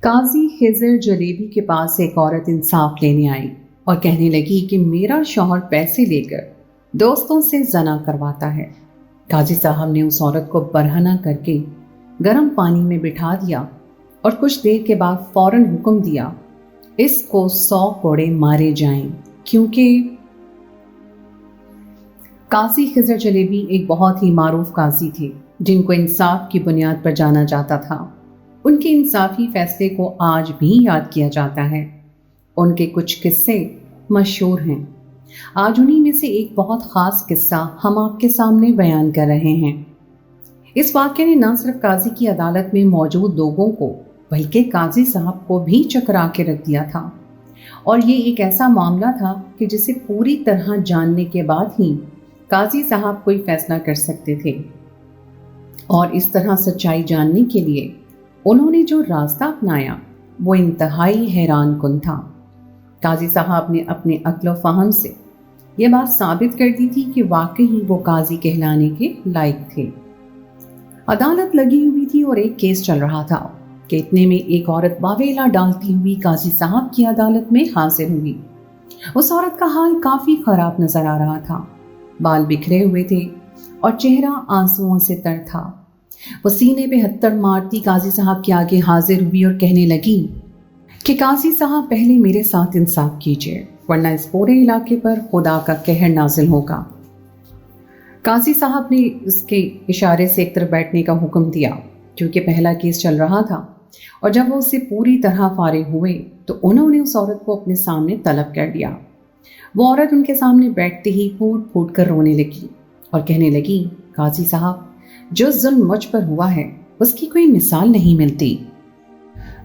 काजी खिजर जलेबी के पास एक औरत इंसाफ लेने आई और कहने लगी कि मेरा शौहर पैसे लेकर दोस्तों से जना करवाता है। काजी साहब ने उस औरत को बरहना करके गर्म पानी में बिठा दिया और कुछ देर के बाद फौरन हुक्म दिया, इसको 100 कोड़े मारे जाएं, क्योंकि काजी खिजर जलेबी एक बहुत ही मारूफ काजी थे जिनको इंसाफ की बुनियाद पर जाना जाता था। उनके इंसाफी फैसले को आज भी याद किया जाता है। उनके कुछ किस्से मशहूर हैं। आज उन्हीं में से एक बहुत खास किस्सा हम आपके सामने बयान कर रहे हैं। इस वाक़ये ने न सिर्फ काजी की अदालत में मौजूद लोगों को बल्कि काजी साहब को भी चकरा के रख दिया था। और ये एक ऐसा मामला था कि जिसे पूरी तरह जानने के बाद ही काजी साहब कोई फैसला कर सकते थे। और इस तरह सच्चाई जानने के लिए उन्होंने जो रास्ता अपनाया वो इंतहाई हैरान कुन था। काजी साहब ने अपने अक्ल फहम से ये बात साबित कर दी थी कि वाकई वो काजी कहलाने के लायक थे। अदालत लगी हुई थी और एक केस चल रहा था कि इतने में एक औरत बावेला डालती हुई काजी साहब की अदालत में हाजिर हुई। उस औरत का हाल काफी खराब नजर आ रहा था। बाल बिखरे हुए थे और चेहरा आंसुओं से तर था। वो सीने पे हत्थड़ मारती काजी साहब के आगे हाजिर हुई और कहने लगी कि काजी साहब पहले मेरे साथ इंसाफ कीजिए, वरना इस पूरे इलाके पर खुदा का कहर नाजिल होगा। काजी साहब ने उसके इशारे से एक तरफ बैठने का हुक्म दिया क्योंकि पहला केस चल रहा था। और जब वो उससे पूरी तरह फारिग हुए तो उन्होंने उस औरत को अपने सामने तलब कर लिया। वो औरत उनके सामने बैठते ही फूट फूट कर रोने लगी और कहने लगी, काजी साहब, जो जुल्म मुझ पर हुआ है उसकी कोई मिसाल नहीं मिलती।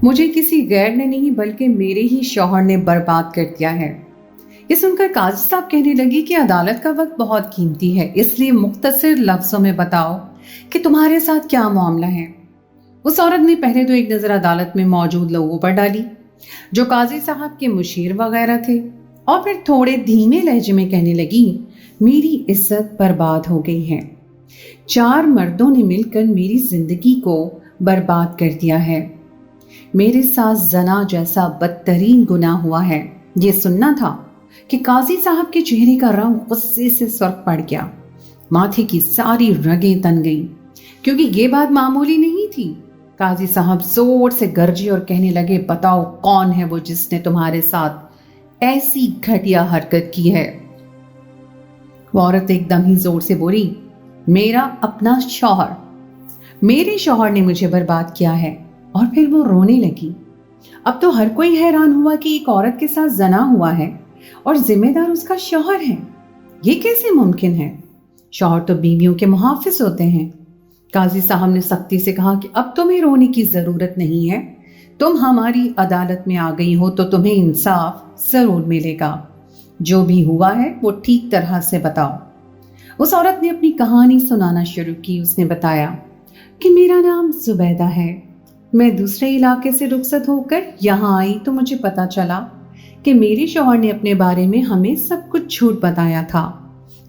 मुझे किसी गैर ने नहीं बल्कि मेरे ही शौहर ने बर्बाद कर दिया है। ये सुनकर काजी साहब कहने लगी कि अदालत का वक्त बहुत कीमती है, इसलिए मुख्तसर लफ्जों में बताओ कि तुम्हारे साथ क्या मामला है। उस औरत ने पहले तो एक नजर अदालत में मौजूद लोगों पर डाली जो काजी साहब के मुशीर वगैरह थे और फिर थोड़े धीमे लहजे में कहने लगी, मेरी इज्जत बर्बाद हो गई है। 4 मर्दों ने मिलकर मेरी जिंदगी को बर्बाद कर दिया है। मेरे साथ जना जैसा बदतरीन गुनाह हुआ है। ये सुनना था कि काजी साहब के चेहरे का रंग गुस्से से सुर्ख पड़ गया। माथे की सारी रगें तन गईं क्योंकि ये बात मामूली नहीं थी। काजी साहब जोर से गरजे और कहने लगे, बताओ कौन है वो जिसने तुम्हारे साथ ऐसी घटिया हरकत की है। वो औरत एकदम ही जोर से बोली, मेरा अपना शौहर, मेरे शौहर ने मुझे बर्बाद किया है। और फिर वो रोने लगी। अब तो हर कोई हैरान हुआ कि एक औरत के साथ जना हुआ है और जिम्मेदार उसका शौहर है। ये कैसे मुमकिन है? शौहर तो बीवियों के मुहाफिज होते हैं। काजी साहब ने सख्ती से कहा कि अब तुम्हें रोने की जरूरत नहीं है। तुम हमारी अदालत में आ गई हो तो तुम्हें इंसाफ जरूर मिलेगा। जो भी हुआ है वो ठीक तरह से बताओ। उस औरत ने अपनी कहानी सुनाना शुरू की। उसने बताया कि मेरा नाम जुबैदा है। मैं दूसरे इलाके से रुखसत होकर यहाँ आई तो मुझे पता चला कि मेरे शौहर ने अपने बारे में हमें सब कुछ झूठ बताया था।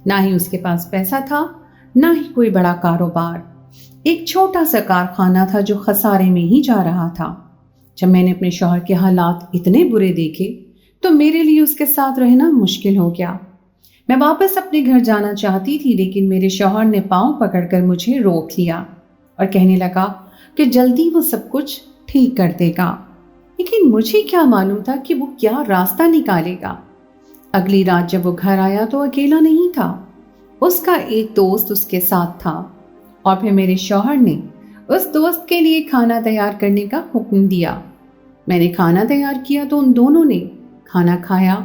ना ही उसके पास पैसा था, ना ही कोई बड़ा कारोबार। एक छोटा सा कारखाना था जो खसारे में ही जा रहा था। जब मैंने अपने शौहर के हालात इतने बुरे देखे तो मेरे लिए उसके साथ रहना मुश्किल हो गया। मैं वापस अपने घर जाना चाहती थी, लेकिन मेरे शौहर ने पांव पकड़कर मुझे रोक लिया और कहने लगा कि जल्दी वो सब कुछ ठीक कर देगा। लेकिन मुझे क्या मालूम था कि वो क्या रास्ता निकालेगा। अगली रात जब वो घर आया तो अकेला नहीं था, उसका एक दोस्त उसके साथ था। और फिर मेरे शौहर ने उस दोस्त के लिए खाना तैयार करने का हुक्म दिया। मैंने खाना तैयार किया तो उन दोनों ने खाना खाया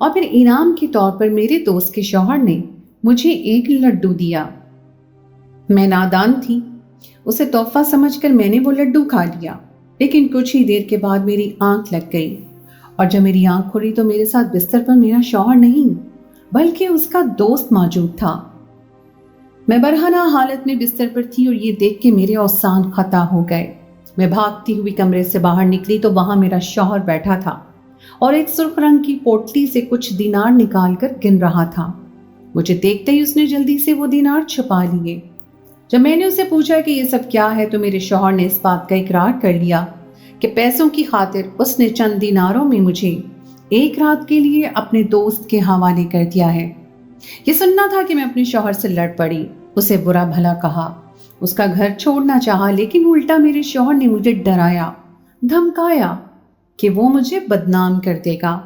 और फिर इनाम के तौर पर मेरे दोस्त के शौहर ने मुझे एक लड्डू दिया। मैं नादान थी, उसे तोहफा समझकर मैंने वो लड्डू खा लिया। लेकिन कुछ ही देर के बाद मेरी आंख लग गई और जब मेरी आंख खुली तो मेरे साथ बिस्तर पर मेरा शौहर नहीं बल्कि उसका दोस्त मौजूद था। मैं बरहना हालत में बिस्तर पर थी और ये देख के मेरे औसान खता हो गए। मैं भागती हुई कमरे से बाहर निकली तो वहां मेरा शौहर बैठा था और एक सुर्ख रंग की पोटली से कुछ दिनार निकालकर गिन रहा था। मुझे देखते ही उसने जल्दी से वो दिनार छुपा लिए। जब मैंने उसे पूछा कि ये सब क्या है तो मेरे शौहर ने इस बात का इकरार कर लिया کہ پیسوں کی خاطر اس نے چند دیناروں میں مجھے ایک رات کے لیے اپنے دوست کے حوالے کر دیا ہے۔ یہ سننا تھا کہ میں اپنے شوہر سے لڑ پڑی، اسے برا بھلا کہا، اس کا گھر چھوڑنا چاہا، لیکن الٹا میرے شوہر نے مجھے ڈرایا، دھمکایا کہ وہ مجھے بدنام کر دے گا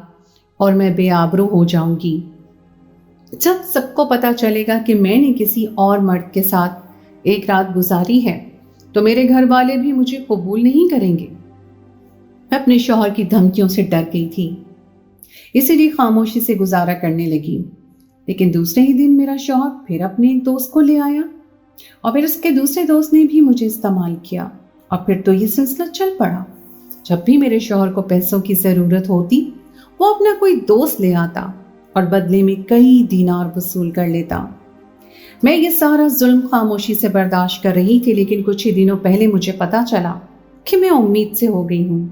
اور میں بے آبرو ہو جاؤں گی۔ جب سب کو پتا چلے گا کہ میں نے کسی اور مرد کے ساتھ ایک رات گزاری ہے تو میرے گھر والے بھی مجھے قبول نہیں کریں گے۔ میں اپنے شوہر کی دھمکیوں سے ڈر گئی تھی، اسی لیے خاموشی سے گزارا کرنے لگی۔ لیکن دوسرے ہی دن میرا شوہر پھر اپنے ایک دوست کو لے آیا اور پھر اس کے دوسرے دوست نے بھی مجھے استعمال کیا، اور پھر تو یہ سلسلہ چل پڑا۔ جب بھی میرے شوہر کو پیسوں کی ضرورت ہوتی وہ اپنا کوئی دوست لے آتا اور بدلے میں کئی دینار وصول کر لیتا۔ میں یہ سارا ظلم خاموشی سے برداشت کر رہی تھی، لیکن کچھ ہی دنوں پہلے مجھے پتا چلا کہ میں امید سے ہو گئی ہوں۔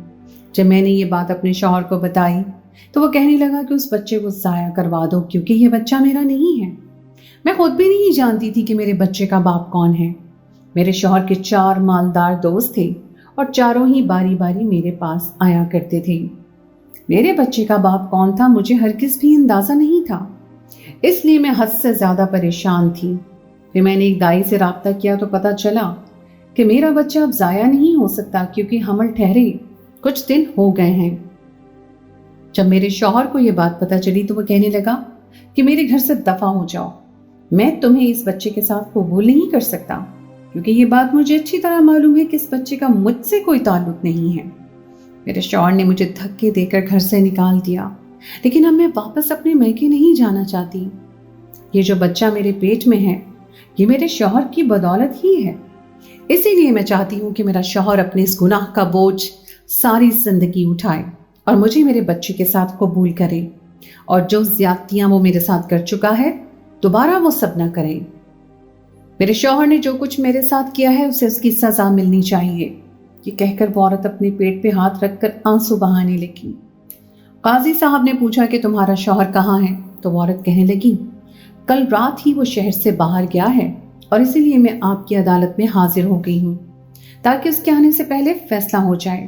جب میں نے یہ بات اپنے شوہر کو بتائی تو وہ کہنے لگا کہ اس بچے کو ضائع کروا دو، کیونکہ یہ بچہ میرا نہیں ہے۔ میں خود بھی نہیں جانتی تھی کہ میرے بچے کا باپ کون ہے۔ میرے شوہر کے 4 مالدار دوست تھے اور چاروں ہی باری باری میرے پاس آیا کرتے تھے۔ میرے بچے کا باپ کون تھا مجھے ہرگز بھی اندازہ نہیں تھا، اس لیے میں حد سے زیادہ پریشان تھی۔ پھر میں نے ایک دائی سے رابطہ کیا تو پتا چلا کہ میرا بچہ اب ضائع نہیں ہو سکتا، کیونکہ حمل ٹھہرے کچھ دن ہو گئے ہیں۔ جب میرے شوہر کو یہ بات پتا چلی تو وہ کہنے لگا کہ میرے گھر سے دفع ہو جاؤ، میں تمہیں اس بچے کے ساتھ قبول نہیں کر سکتا، کیونکہ یہ بات مجھے اچھی طرح معلوم ہے کہ اس بچے کا مجھ سے کوئی تعلق نہیں ہے۔ میرے شوہر نے مجھے دھکے دے کر گھر سے نکال دیا، لیکن اب میں واپس اپنے میکے نہیں جانا چاہتی۔ یہ جو بچہ میرے پیٹ میں ہے یہ میرے شوہر کی بدولت ہی ہے، اسی لیے میں چاہتی ہوں کہ میرا شوہر اپنے اس گناہ کا بوجھ ساری زندگی اٹھائے اور مجھے میرے بچے کے ساتھ قبول کرے، اور جو زیادتیاں وہ میرے ساتھ کر چکا ہے دوبارہ وہ سب نہ کرے۔ میرے شوہر نے جو کچھ میرے ساتھ کیا ہے اسے اس کی سزا ملنی چاہیے۔ یہ کہہ کر وہ عورت اپنے پیٹ پہ ہاتھ رکھ کر آنسو بہانے لگی۔ قاضی صاحب نے پوچھا کہ تمہارا شوہر کہاں ہے؟ تو وہ عورت کہنے لگی، کل رات ہی وہ شہر سے باہر گیا ہے اور اسی لیے میں آپ کی عدالت میں حاضر ہو گئی ہوں تاکہ اس کے آنے سے پہلے فیصلہ ہو جائے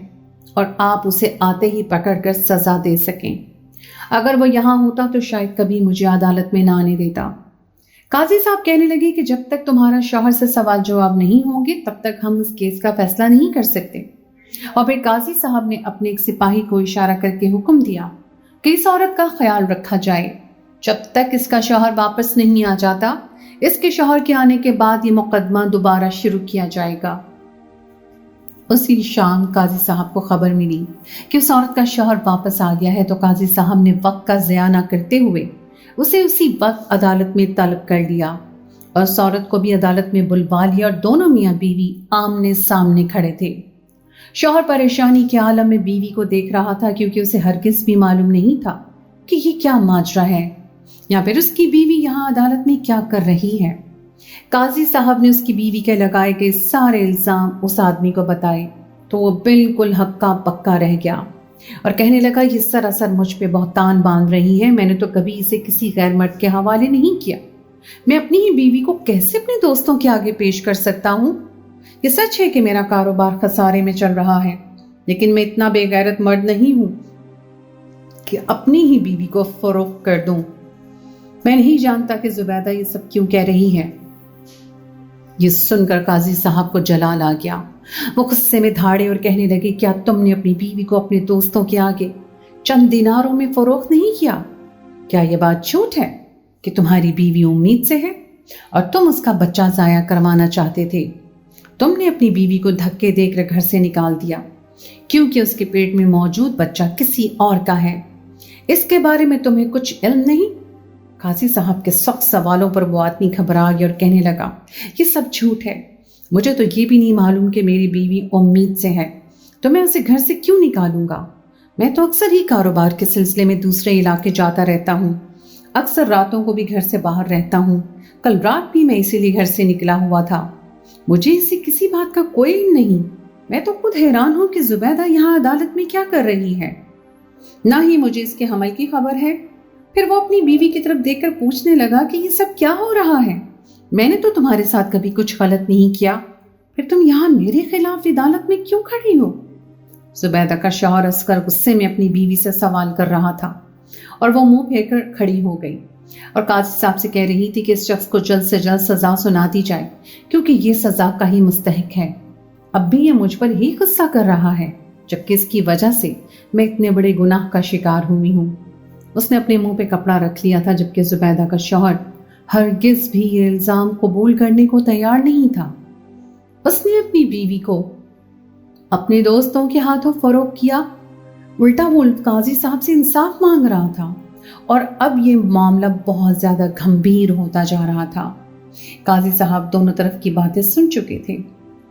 اور آپ اسے آتے ہی پکڑ کر سزا دے سکیں۔ اگر وہ یہاں ہوتا تو شاید کبھی مجھے عدالت میں نہ آنے دیتا۔ قاضی صاحب کہنے لگے کہ جب تک تمہارا شوہر سے سوال جواب نہیں ہوں گے تب تک ہم اس کیس کا فیصلہ نہیں کر سکتے۔ اور پھر قاضی صاحب نے اپنے ایک سپاہی کو اشارہ کر کے حکم دیا کہ اس عورت کا خیال رکھا جائے، جب تک اس کا شوہر واپس نہیں آ جاتا اس کے شوہر کے آنے کے بعد یہ مقدمہ دوبارہ شروع کیا جائے گا۔ اسی شام قاضی صاحب کو خبر ملی کہ اس عورت کا شوہر واپس آ گیا ہے، تو قاضی صاحب نے وقت کا ضیاع نہ کرتے ہوئے اسے اسی وقت عدالت میں طلب کر لیا اور اس عورت کو بھی عدالت میں بلوا لیا، اور دونوں میاں بیوی آمنے سامنے کھڑے تھے۔ شوہر پریشانی کے عالم میں بیوی کو دیکھ رہا تھا، کیونکہ اسے ہرگز بھی معلوم نہیں تھا کہ یہ کیا ماجرا ہے یا پھر اس کی بیوی یہاں عدالت میں کیا کر رہی ہے۔ قاضی صاحب نے اس کی بیوی کے لگائے گئے سارے الزام اس آدمی کو بتائے تو وہ بالکل ہکا بکا رہ گیا اور کہنے لگا، یہ سراسر مجھ پہ بہتان باندھ رہی ہے، میں نے تو کبھی اسے کسی غیر مرد کے حوالے نہیں کیا، میں اپنی ہی بیوی کو کیسے اپنے دوستوں کے آگے پیش کر سکتا ہوں؟ یہ سچ ہے کہ میرا کاروبار خسارے میں چل رہا ہے، لیکن میں اتنا بے غیرت مرد نہیں ہوں کہ اپنی ہی بیوی کو فروخت کر دوں۔ میں نہیں جانتا کہ زبیدہ یہ سب کیوں کہہ رہی ہے۔ یہ سن کر قاضی صاحب کو جلال آ گیا، وہ غصے میں دھاڑے اور کہنے لگے، کیا تم نے اپنی بیوی کو اپنے دوستوں کے آگے چند دیناروں میں فروخت نہیں کیا؟ کیا یہ بات جھوٹ ہے کہ تمہاری بیوی امید سے ہے اور تم اس کا بچہ ضائع کروانا چاہتے تھے؟ تم نے اپنی بیوی کو دھکے دے کر گھر سے نکال دیا کیونکہ اس کے پیٹ میں موجود بچہ کسی اور کا ہے، اس کے بارے میں تمہیں کچھ علم نہیں؟ قاضی صاحب کے سخت سوالوں پر وہ آدمی گھبرا گیا اور کہنے لگا، یہ سب جھوٹ ہے، مجھے تو یہ بھی نہیں معلوم کہ میری بیوی امید سے ہے، تو میں اسے گھر سے کیوں نکالوں گا؟ میں تو اکثر ہی کاروبار کے سلسلے میں دوسرے علاقے جاتا رہتا ہوں، اکثر راتوں کو بھی گھر سے باہر رہتا ہوں، کل رات بھی میں اسی لیے گھر سے نکلا ہوا تھا، مجھے اس سے کسی بات کا کوئی علم نہیں۔ میں تو خود حیران ہوں کہ زبیدہ یہاں عدالت میں کیا کر رہی ہے، نہ ہی مجھے اس کے حمل کی خبر ہے۔ پھر وہ اپنی بیوی کی طرف دیکھ کر پوچھنے لگا کہ یہ سب کیا ہو رہا ہے؟ میں نے تو تمہارے ساتھ کبھی کچھ غلط نہیں کیا، پھر تم یہاں میرے خلاف عدالت میں کیوں کھڑی ہو؟ जुबैदा का शौहर असगर गुस्से में अपनी बीवी से सवाल कर रहा था और वो मुंह फेर कर खड़ी हो गई और काजी साहब से कह रही थी कि इस शख्स को जल्द से जल्द सजा सुना दी जाए, क्योंकि ये सजा का ही मुस्तहिक है। अब भी ये मुझ पर ही गुस्सा कर रहा है, जबकि इसकी वजह से मैं इतने बड़े गुनाह का शिकार हुई हूँ। उसने अपने मुंह पे कपड़ा रख लिया था, जबकि जुबैदा का शौहर हरगिज भी ये इल्जाम कबूल करने को तैयार नहीं था। उसने अपनी बीवी को अपने दोस्तों के हाथों फरोख्त किया, उल्टा वो काजी साहब से इंसाफ मांग रहा था और अब ये मामला बहुत ज्यादा गंभीर होता जा रहा था। काजी साहब दोनों तरफ की बातें सुन चुके थे।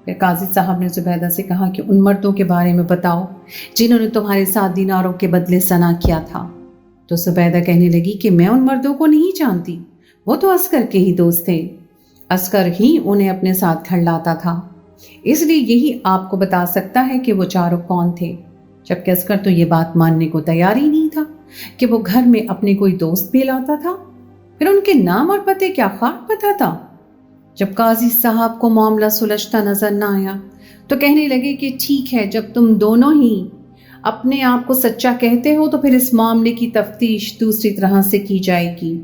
फिर काजी साहब ने जुबैदा से कहा कि उन मर्दों के बारे में बताओ जिन्होंने तुम्हारे 7 दिनारों के बदले सना किया था। तो जुबैदा कहने लगी कि मैं उन मर्दों को नहीं जानती, वो तो असगर के ही दोस्त थे, असगर ही उन्हें अपने साथ घर लाता था, इसलिए यही आपको बता सकता है कि वो चारों कौन थे। जबकि असगर तो ये बात मानने को तैयार ही नहीं था कि वो घर में अपने कोई दोस्त भी लाता था। फिर उनके नाम और पते क्या खाक पता था। जब काजी साहब को मामला सुलझता नजर न आया तो कहने लगे कि ठीक है, जब तुम दोनों ही अपने आप को सच्चा कहते हो तो फिर इस मामले की तफ्तीश दूसरी तरह से की जाएगी।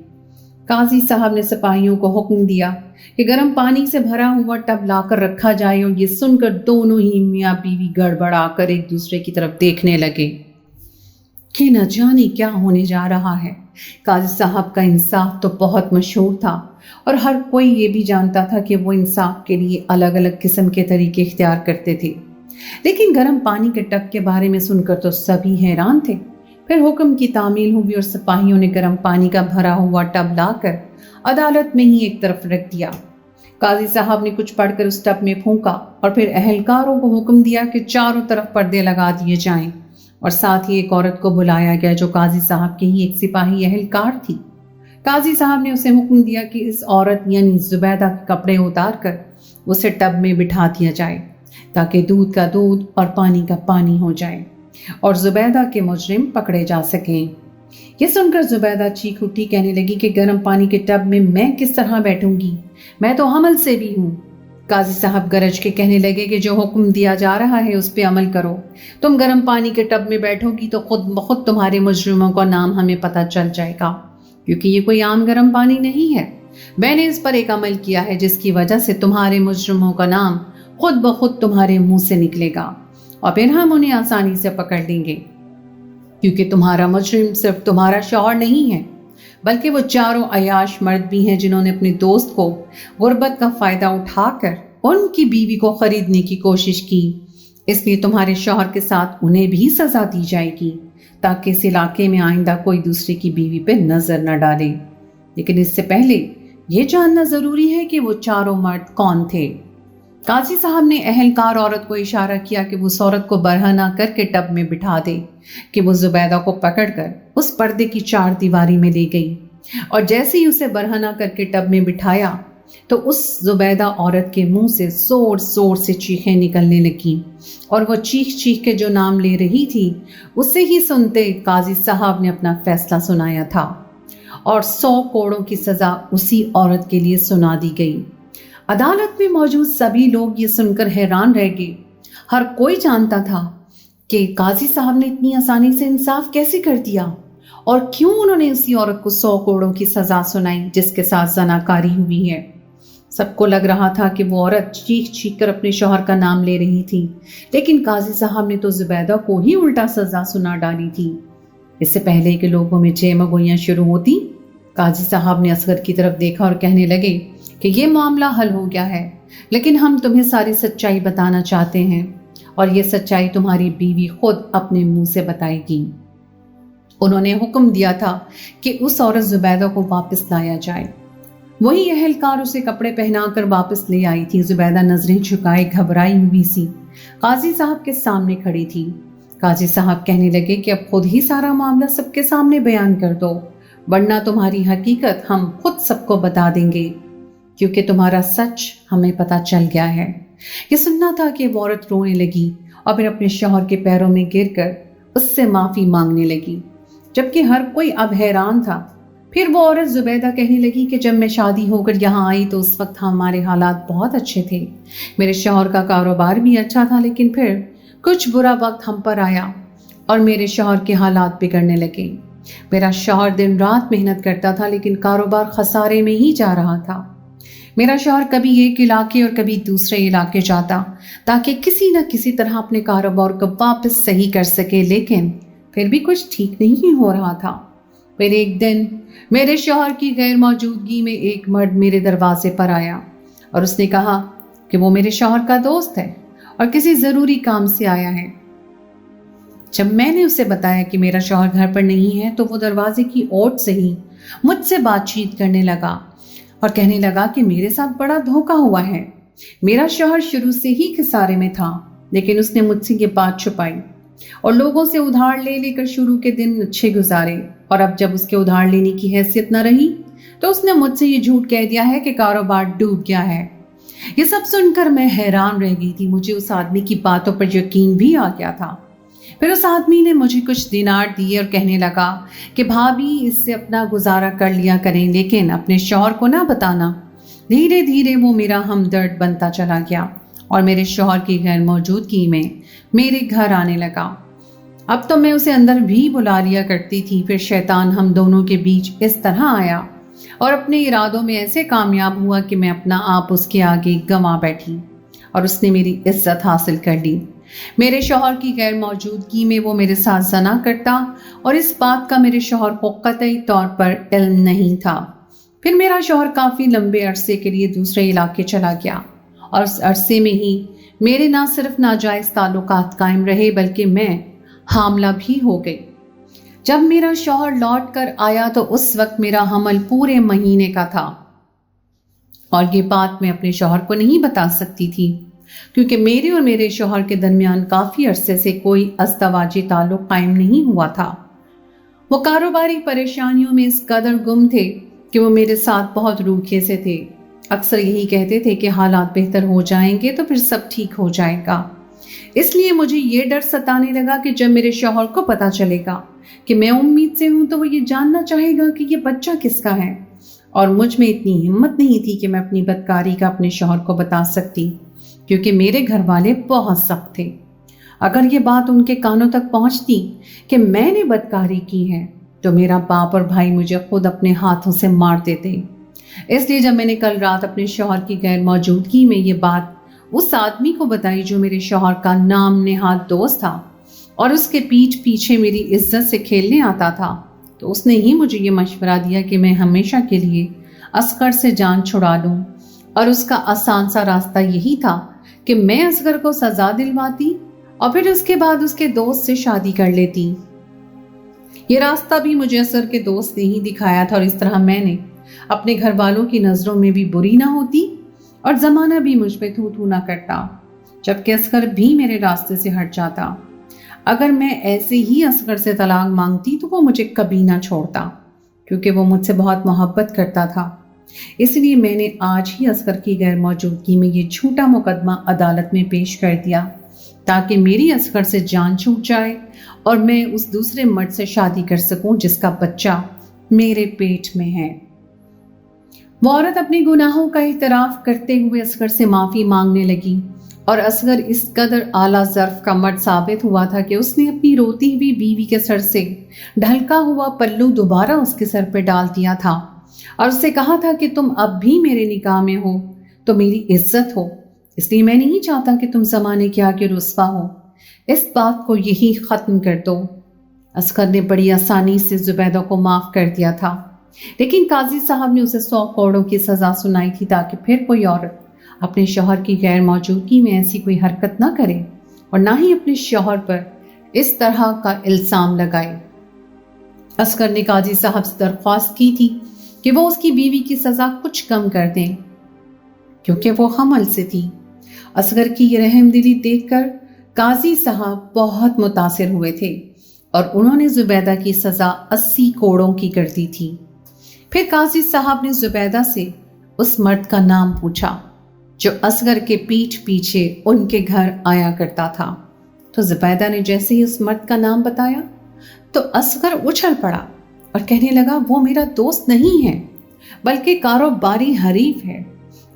काजी साहब ने सिपाहियों को हुक्म दिया कि गर्म पानी से भरा हुआ टब लाकर रखा जाए और ये सुनकर दोनों ही मियाँ बीवी गड़बड़ाकर एक दूसरे की तरफ देखने लगे कि न जाने क्या होने जा रहा है। काजी साहब का इंसाफ तो बहुत मशहूर था और हर कोई ये भी जानता था कि वो इंसाफ के लिए अलग अलग किस्म के तरीके इख्तियार करते थे, लेकिन गर्म पानी के टब के बारे में सुनकर तो सभी हैरान थे। फिर हुक्म की तामील हुई और सिपाहियों ने गर्म पानी का भरा हुआ टब लाकर अदालत में ही एक तरफ रख दिया। काजी साहब ने कुछ पढ़कर उस टब में फूंका और फिर अहलकारों को हुक्म दिया कि चारों तरफ पर्दे लगा दिए जाएं और साथ ही एक औरत को बुलाया गया जो काजी साहब की ही एक सिपाही अहलकार थी। काजी साहब ने उसे हुक्म दिया कि इस औरत यानी जुबैदा के कपड़े उतार कर उसे टब में बिठा दिया जाए ताकि दूध का दूध और पानी का पानी हो जाए और जुबैदा के मुजरिम पकड़े जा सकें। ये सुनकर जुबैदा चीख उठी, कहने लगी कि गर्म पानी के टब में मैं किस तरह बैठूंगी, मैं तो हमल से भी हूँ। काजी साहब गरज के कहने लगे कि जो हुक्म दिया जा रहा है उस पे अमल करो। तुम गर्म पानी के टब में बैठोगी तो खुद बखुद तुम्हारे मुजरिमों का नाम हमें पता चल जाएगा, क्योंकि ये कोई आम गर्म पानी नहीं है। मैंने इस पर एक अमल किया है जिसकी वजह से तुम्हारे मुजरिमों का नाम खुद बखुद तुम्हारे मुंह से निकलेगा और फिर हम उन्हें आसानी से पकड़ लेंगे, क्योंकि तुम्हारा मुजरिम सिर्फ तुम्हारा शौहर नहीं है बल्कि वो चारों अयाश मर्द भी हैं जिन्होंने अपने दोस्त को गुर्बत का फायदा उठाकर उनकी बीवी को खरीदने की कोशिश की। इसलिए तुम्हारे शौहर के साथ उन्हें भी सजा दी जाएगी ताकि इस इलाके में आइंदा कोई दूसरे की बीवी पे नजर न डाले। लेकिन इससे पहले ये जानना जरूरी है कि वो चारों मर्द कौन थे। काजी साहब ने अहलकार औरत को इशारा किया कि वो उस औरत को बरहना करके टब में बिठा दे कि वो जुबैदा को पकड़कर उस पर्दे की 4 दीवारी में ले गई और जैसे ही उसे बरहना करके टब में बिठाया तो उस जुबैदा औरत के मुंह से जोर जोर से चीखें निकलने लगी और वो चीख चीख के जो नाम ले रही थी उसे ही सुनते काजी साहब ने अपना फैसला सुनाया था और 100 कोड़ों की सजा उसी औरत के लिए सुना दी गई। अदालत में मौजूद सभी लोग ये सुनकर हैरान रह गए। हर कोई जानता था कि काजी साहब ने इतनी आसानी से इंसाफ कैसे कर दिया और क्यों उन्होंने उसी औरत को 100 कोड़ों की सजा सुनाई जिसके साथ जनाकारी हुई है। सबको लग रहा था कि वो औरत चीख चीख कर अपने शौहर का नाम ले रही थी, लेकिन काजी साहब ने तो जुबैदा को ही उल्टा सजा सुना डाली थी। इससे पहले कि लोगों में जयमगोइयां शुरू होती, काजी साहब ने असगर की तरफ देखा और कहने लगे कि ये मामला हल हो गया है, लेकिन हम तुम्हें सारी सच्चाई बताना चाहते हैं और ये सच्चाई तुम्हारी बीवी खुद अपने मुंह से बताएगी। उन्होंने हुक्म दिया था कि उस औरत जुबैदा को वापस लाया जाए। वही अहलकार उसे कपड़े पहनाकर वापस ले आई थी। जुबैदा नजरें झुकाए घबराई हुई सी काजी साहब के सामने खड़ी थी। काजी साहब कहने लगे कि अब खुद ही सारा मामला सबके सामने बयान कर दो, वरना तुम्हारी हकीकत हम खुद सबको बता देंगे, क्योंकि तुम्हारा सच हमें पता चल गया है। ये सुनना था कि वो औरत रोने लगी और फिर अपने शौहर के पैरों में गिरकर उससे माफी मांगने लगी, जबकि हर कोई अब हैरान था। फिर वो औरत जुबैदा कहने लगी कि जब मैं शादी होकर यहाँ आई तो उस वक्त हमारे हालात बहुत अच्छे थे, मेरे शौहर का कारोबार भी अच्छा था, लेकिन फिर कुछ बुरा वक्त हम पर आया और मेरे शौहर के हालात बिगड़ने लगे। मेरा शौहर दिन रात मेहनत करता था, लेकिन कारोबार खसारे में ही जा रहा था। मेरा शौहर कभी एक इलाके और कभी दूसरे इलाके जाता ताकि किसी न किसी तरह अपने कारोबार को वापस सही कर सके, लेकिन फिर भी कुछ ठीक नहीं हो रहा था। फिर एक दिन मेरे शौहर की गैर मौजूदगी में एक मर्द मेरे दरवाजे पर आया और उसने कहा कि वो मेरे शौहर का दोस्त है और किसी ज़रूरी काम से आया है। जब मैंने उसे बताया कि मेरा शौहर घर पर नहीं है तो वो दरवाजे की ओट से ही मुझसे बातचीत करने लगा और कहने लगा कि मेरे साथ बड़ा धोखा हुआ है। मेरा शौहर शुरू से ही खसारे में था, लेकिन उसने मुझसे ये बात छुपाई और लोगों से उधार ले लेकर शुरू के दिन अच्छे गुजारे, और अब जब उसके उधार लेने की हैसियत न रही तो उसने मुझसे ये झूठ कह दिया है कि कारोबार डूब गया है। ये सब सुनकर मैं हैरान रह गई थी। मुझे उस आदमी की बातों पर यकीन भी आ गया था। फिर उस आदमी ने मुझे कुछ दिनार दिए और कहने लगा कि भाभी इससे अपना गुजारा कर लिया करें, लेकिन अपने शौहर को ना बताना। धीरे धीरे वो मेरा हमदर्द बनता चला गया और मेरे शौहर की गैर मौजूदगी में मेरे घर आने लगा। अब तो मैं उसे अंदर भी बुला लिया करती थी। फिर शैतान हम दोनों के बीच इस तरह आया और अपने इरादों में ऐसे कामयाब हुआ कि मैं अपना आप उसके आगे गंवा बैठी और उसने मेरी इज्जत हासिल कर ली। मेरे शौहर की गैर मौजूदगी में वो मेरे साथ ज़ना करता और इस बात का मेरे शौहर को कतई तौर पर इल्म नहीं था। फिर मेरा शौहर काफ़ी लंबे अरसे के लिए दूसरे इलाके चला गया और उस अरसे में ही मेरे ना सिर्फ नाजायज़ ताल्लुकात कायम रहे बल्कि मैं हामला भी हो गई। जब मेरा शौहर लौट कर आया तो उस वक्त मेरा हमल पूरे महीने का था और ये बात मैं अपने शौहर को नहीं बता सकती थी, क्योंकि मेरे और मेरे शौहर के दरमियान काफ़ी अरसे से कोई अस्तवाजी ताल्लुक कायम नहीं हुआ था। वो कारोबारी परेशानियों में इस कदर गुम थे कि वो मेरे साथ बहुत रूखे से थे। अक्सर यही कहते थे कि हालात बेहतर हो जाएंगे तो फिर सब ठीक हो जाएगा। इसलिए मुझे ये डर सताने लगा कि जब मेरे शौहर को पता चलेगा कि मैं उम्मीद से हूं तो वो ये जानना चाहेगा कि ये बच्चा किसका है, और मुझ में इतनी हिम्मत नहीं थी कि मैं अपनी बदकारी का अपने शौहर को बता सकती, क्योंकि मेरे घर वाले बहुत सख्त थे। अगर ये बात उनके कानों तक पहुंचती कि मैंने बदकारी की है तो मेरा बाप और भाई मुझे खुद अपने हाथों से मार देते। इसलिए जब मैंने कल रात अपने शौहर की गैर मौजूदगी में ये बात उस आदमी को बताई जो मेरे शौहर का नाम नेहाद दोस्त था और उसके पीठ पीछे मेरी इज्जत से खेलने आता था, तो उसने ही मुझे ये मशवरा दिया कि मैं हमेशा के लिए असगर से जान छुड़ा लूं, और उसका आसान सा रास्ता यही था कि मैं असगर को सजा दिलवाती और फिर उसके बाद उसके दोस्त से शादी कर लेती। ये रास्ता भी मुझे असगर के दोस्त ने ही दिखाया था और इस तरह मैंने अपने घर वालों की नज़रों में भी बुरी ना होती और ज़माना भी मुझ पे थू थू ना करता, जबकि असगर भी मेरे रास्ते से हट जाता। अगर मैं ऐसे ही असगर से तलाक मांगती तो वो मुझे कभी ना छोड़ता, क्योंकि वो मुझसे बहुत मोहब्बत करता था। इसलिए मैंने आज ही असगर की गैर मौजूदगी में ये झूठा मुकदमा अदालत में पेश कर दिया ताकि मेरी असगर से जान छूट जाए और मैं उस दूसरे मर्द से शादी कर सकूं जिसका बच्चा मेरे पेट में है। वो औरत अपने गुनाहों का इतराफ करते हुए असगर से माफ़ी मांगने लगी और असगर इस कदर आला ज़र्फ का मर्द साबित हुआ था कि उसने अपनी रोती हुई बीवी के सर से ढलका हुआ पल्लू दोबारा उसके सर पर डाल दिया था और उससे कहा था कि तुम अब भी मेरे निकाह में हो तो मेरी इज्जत हो, इसलिए मैं नहीं चाहता कि तुम ज़माने के आगे रुस्वा हो। इस बात को यही ख़त्म कर दो। असगर ने बड़ी आसानी से जुबैदा को माफ़ कर दिया था, लेकिन काजी साहब ने उसे 100 करोड़ की सज़ा सुनाई थी ताकि फिर कोई औरत अपने शौहर की गैर मौजूदगी में ऐसी कोई हरकत ना करे और ना ही अपने शौहर पर इस तरह का इल्ज़ाम लगाए। असगर ने काजी साहब से दरख्वास्त की थी कि वो उसकी बीवी की सज़ा कुछ कम कर दें, क्योंकि वो हमल से थी। असगर की ये रहमदिली देखकर काजी साहब बहुत मुतासिर हुए थे और उन्होंने जुबैदा की सज़ा 80 करोड़ों की कर दी थी। फिर काजी साहब ने जुबैदा से उस मर्द का नाम पूछा जो असगर के पीठ पीछे उनके घर आया करता था। तो जुबैदा ने जैसे ही उस मर्द का नाम बताया तो असगर उछल पड़ा और कहने लगा, वो मेरा दोस्त नहीं है बल्कि कारोबारी हरीफ है,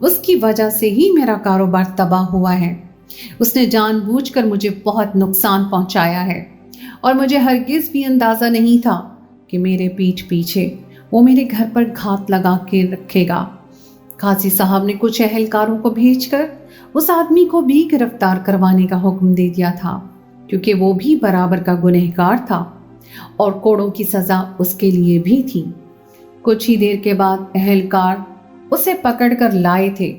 उसकी वजह से ही मेरा कारोबार तबाह हुआ है। उसने जानबूझकर मुझे बहुत नुकसान पहुंचाया है और मुझे हरगिज भी अंदाजा नहीं था कि मेरे पीठ पीछे वो मेरे घर पर घात लगा के रखेगा। काजी साहब ने कुछ एहलकारों को भेजकर उस आदमी को भी गिरफ्तार करवाने का हुक्म दे दिया था, क्योंकि वो भी बराबर का गुनहगार था और कोड़ों की सजा उसके लिए भी थी। कुछ ही देर के बाद एहलकार उसे पकड़कर लाए थे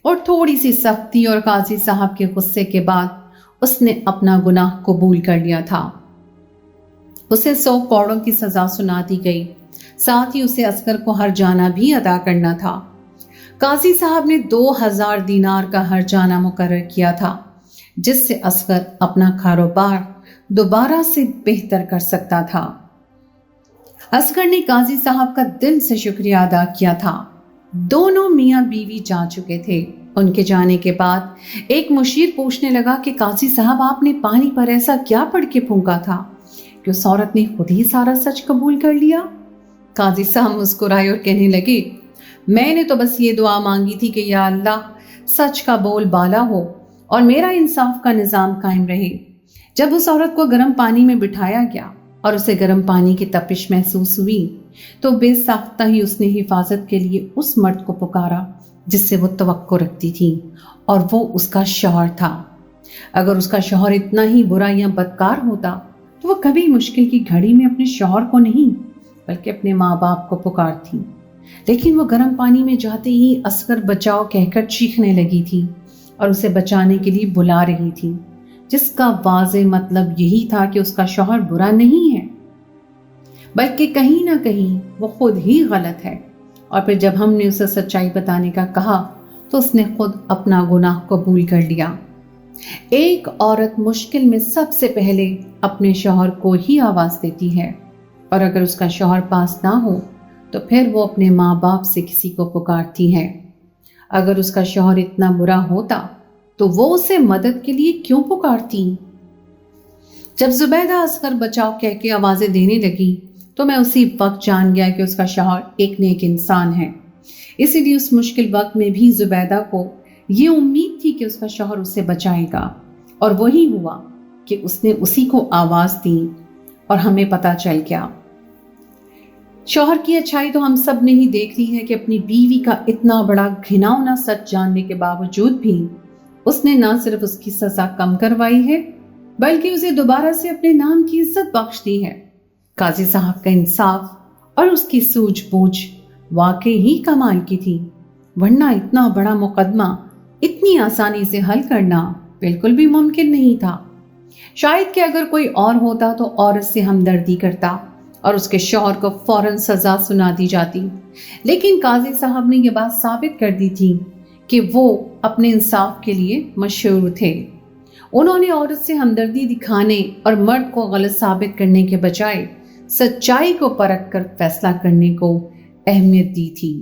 और थोड़ी सी सख्ती और काजी साहब के गुस्से के बाद उसने अपना गुनाह कबूल कर लिया था। उसे 100 कोड़ों की सजा सुना दी गई, साथ ही उसे अस्कर को हर्जाना भी अदा करना था। काजी साहब ने 2000 दीनार का हर्जाना मुकर्रर किया था, जिससे अस्कर अपना कारोबार दोबारा से बेहतर कर सकता था। अस्कर ने काजी साहब का दिल से शुक्रिया अदा किया था। दोनों मियां बीवी जा चुके थे। उनके जाने के बाद एक मुशीर पूछने लगा कि काजी साहब, आपने पानी पर ऐसा क्या पढ़ के फूंका था कि उस औरत ने खुद ही सारा सच कबूल कर लिया? काजी साहब मुस्कुराए और कहने लगे, मैंने तो बस ये दुआ मांगी थी कि या अल्लाह, सच का बोल बाला हो और मेरा इंसाफ का निजाम कायम रहे। जब उस औरत को गर्म पानी में बिठाया गया और उसे गर्म पानी की तपिश महसूस हुई तो बेसाख्ता ही उसने हिफाजत के लिए उस मर्द को पुकारा जिससे वो तवक्को रखती थी, और वो उसका शौहर था। अगर उसका शौहर इतना ही बुरा या बदकार होता तो वो कभी मुश्किल की घड़ी में अपने शौहर को नहीं बल्कि अपने माँ बाप को पुकारती। लेकिन वो गर्म पानी में जाते ही अस्कर बचाओ कहकर चीखने लगी थी और उसे बचाने के लिए बुला रही थी, जिसका वाज़े मतलब यही था कि उसका शौहर बुरा नहीं है, बल्कि कहीं ना कहीं वो खुद ही गलत है। और फिर जब हमने उसे सच्चाई बताने का कहा तो उसने खुद अपना गुनाह कबूल कर लिया। एक औरत मुश्किल में सबसे पहले अपने शौहर को ही आवाज देती है, और अगर उसका शौहर पास ना हो तो फिर वो अपने माँ बाप से किसी को पुकारती है। अगर उसका शौहर इतना बुरा होता तो वो उसे मदद के लिए क्यों पुकारती? जब जुबैदा अस्कर बचाओ कह के आवाजें देने लगी तो मैं उसी वक्त जान गया कि उसका शौहर एक नेक इंसान है। इसीलिए उस मुश्किल वक्त में भी जुबैदा को ये उम्मीद थी कि उसका शौहर उसे बचाएगा, और वही हुआ कि उसने उसी को आवाज दी और हमें पता चल गया। शौहर की अच्छाई तो हम सब ने ही देख ली है कि अपनी बीवी का इतना बड़ा घिनौना सच जानने के बावजूद भी उसने न सिर्फ उसकी सजा कम करवाई है बल्कि उसे दोबारा से अपने नाम की इज्जत बख्श दी है। काजी साहब का इंसाफ और उसकी सूझबूझ वाकई ही कमाल की थी, वरना इतना बड़ा मुकदमा इतनी आसानी से हल करना बिल्कुल भी मुमकिन नहीं था। शायद कि अगर कोई और होता तो औरत से हमदर्दी करता और उसके शौहर को फौरन सजा सुना दी जाती, लेकिन काजी साहब ने यह बात साबित कर दी थी कि वो अपने इंसाफ के लिए मशहूर थे। उन्होंने औरत से हमदर्दी दिखाने और मर्द को गलत साबित करने के बजाय सच्चाई को परख कर फैसला करने को अहमियत दी थी।